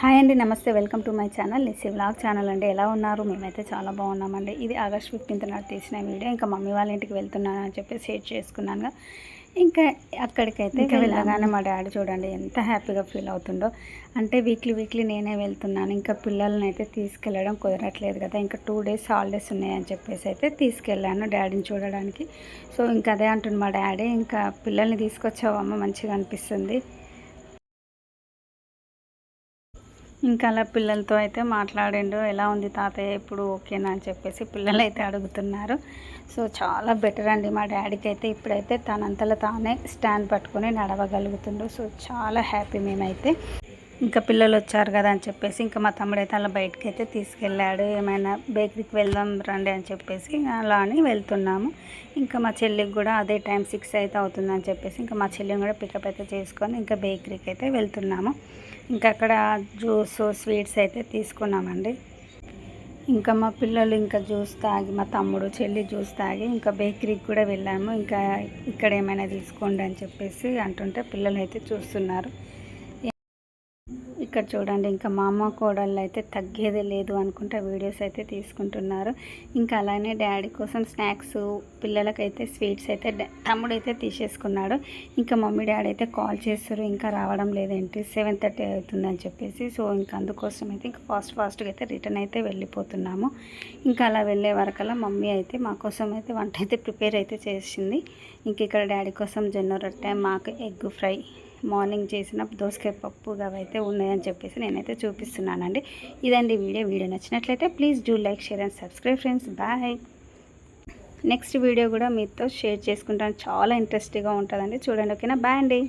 Hi అండి, నమస్తే. Welcome to my channel Nissi vlog channel అండి. ఎలా ఉన్నారు? మేమైతే చాలా బాగున్నామండి. ఇది ఆగస్ట్ 15th నాడు తీసిన వీడియో. ఇంకా మమ్మీ వాళ్ళ ఇంటికి వెళ్తున్నాను అని చెప్పి షేర్ చేసుకున్నాను. ఇంకా అక్కడికైతే వెళ్ళగానే మా డాడీ చూడండి ఎంత హ్యాపీగా ఫీల్ అవుతుండో. అంటే వీక్లీ నేనే వెళ్తున్నాను, ఇంకా పిల్లల్ని అయితే తీసుకెళ్ళడం కుదరట్లేదు కదా, ఇంకా 2 days హాలిడేస్ ఉన్నాయని చెప్పేసి అయితే తీసుకెళ్ళాను డాడీని చూడడానికి. సో ఇంకా అదే అంటుంది మా డాడీ, ఇంకా పిల్లల్ని తీసుకొచ్చావమ్మ, మంచిగా అనిపిస్తుంది. ఇంకా అలా పిల్లలతో అయితే మాట్లాడిండు. ఎలా ఉంది తాతయ్య, ఇప్పుడు ఓకేనా అని చెప్పేసి పిల్లలు అయితే అడుగుతున్నారు. సో చాలా బెటర్ అండి మా డాడీకి అయితే. ఇప్పుడైతే తనంతలో తానే స్టాండ్ పట్టుకొని నడవగలుగుతుండు. సో చాలా హ్యాపీ మేమైతే. ఇంకా పిల్లలు వచ్చారు కదా అని చెప్పేసి ఇంకా మా తమ్ముడైతే అలా బయటకు అయితే తీసుకెళ్ళాడు. ఏమైనా బేకరీకి వెళ్దాం రండి అని చెప్పేసి అలా అని వెళ్తున్నాము. ఇంకా మా చెల్లికి కూడా అదే టైం 6 అయితే అవుతుందని చెప్పేసి ఇంకా మా చెల్లిని కూడా పికప్ అయితే చేసుకొని ఇంకా బేకరీకి అయితే వెళ్తున్నాము. ఇంకా అక్కడ జ్యూస్ స్వీట్స్ అయితే తీసుకున్నామండి. ఇంకా మా పిల్లలు ఇంకా జ్యూస్ తాగి, మా తమ్ముడు చెల్లి జ్యూస్ తాగి ఇంకా బేకరీకి కూడా వెళ్ళాము. ఇంకా ఇక్కడ ఏమైనా తీసుకోండి అని చెప్పేసి అంటుంటే పిల్లలు అయితే చూస్తున్నారు. ఇక్కడ చూడండి, ఇంకా మా అమ్మ కోడళ్ళు అయితే తగ్గేదే లేదు అనుకుంటా వీడియోస్ అయితే తీసుకుంటున్నారు. ఇంకా అలానే డాడీ కోసం స్నాక్స్, పిల్లలకైతే స్వీట్స్ అయితే తమ్ముడు అయితే తీసేసుకున్నాడు. ఇంకా మమ్మీ డాడీ అయితే కాల్ చేస్తారు, ఇంకా రావడం లేదేంటి, 7:30 అవుతుందని చెప్పేసి. సో ఇంకా అందుకోసం అయితే ఇంకా ఫాస్ట్గా అయితే రిటర్న్ అయితే వెళ్ళిపోతున్నాము. ఇంకా అలా వెళ్ళే వరకల్లా మమ్మీ అయితే మా కోసం అయితే వంట అయితే ప్రిపేర్ అయితే చేసింది. ఇంక ఇక్కడ డాడీ కోసం జొన్న రొట్టె, మాకు ఎగ్ ఫ్రై, మార్నింగ్ చేసిన దోసకాయ పప్పు అవైతే ఉన్నాయని చెప్పేసి నేనైతే చూపిస్తున్నానండి. ఇదండి వీడియో నచ్చినట్లయితే please do like, share and subscribe friends. Bye. Next video కూడా మీతో షేర్ చేసుకుంటాను, చాలా ఇంట్రెస్టింగ్గా ఉంటుందండి, చూడండి. ఓకేనా? బాయ్ అండి.